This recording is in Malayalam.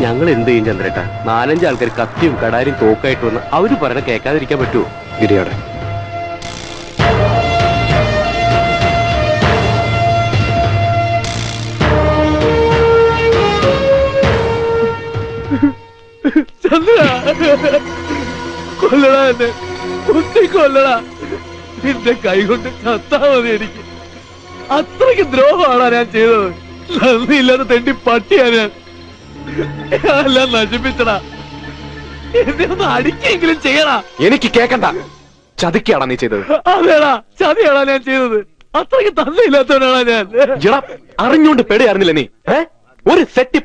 ഞങ്ങൾ എന്ത് ചെയ്യും ചന്ദ്രേട്ട? 4-5 ആൾക്കാർ കത്തിയും കടാരും തോക്കായിട്ട് വന്ന് അവര് പറഞ്ഞ കേൾക്കാതിരിക്കാൻ പറ്റുമോ? ഗിരിയാടെ കൊല്ലടാ, എന്നെ കുത്തി കൊല്ലടാ. നിന്റെ കൈ കൊണ്ട് ചത്താ മതി എനിക്ക്. അത്രയ്ക്ക് ദ്രോഹമാണാ ഞാൻ ചെയ്തത്. നന്ദിയില്ലാതെ തെണ്ടി പട്ടിയാ ഞാൻ. എല്ലാം നശിപ്പിച്ചടാ. എന്നെ ഒന്ന് അടിക്കെങ്കിലും ചെയ്യടാ. എനിക്ക് കേക്കണ്ട. ചതിക്കാടാ നീ ചെയ്തത്. അതേടാ, ചതിയാടാ ഞാൻ ചെയ്തത്. അത്രയ്ക്ക് തന്നില്ലാത്തവനാണാ ഞാൻ. അറിഞ്ഞോണ്ട് പെടയായിരുന്നില്ല നീ. ഒരു സെറ്റ്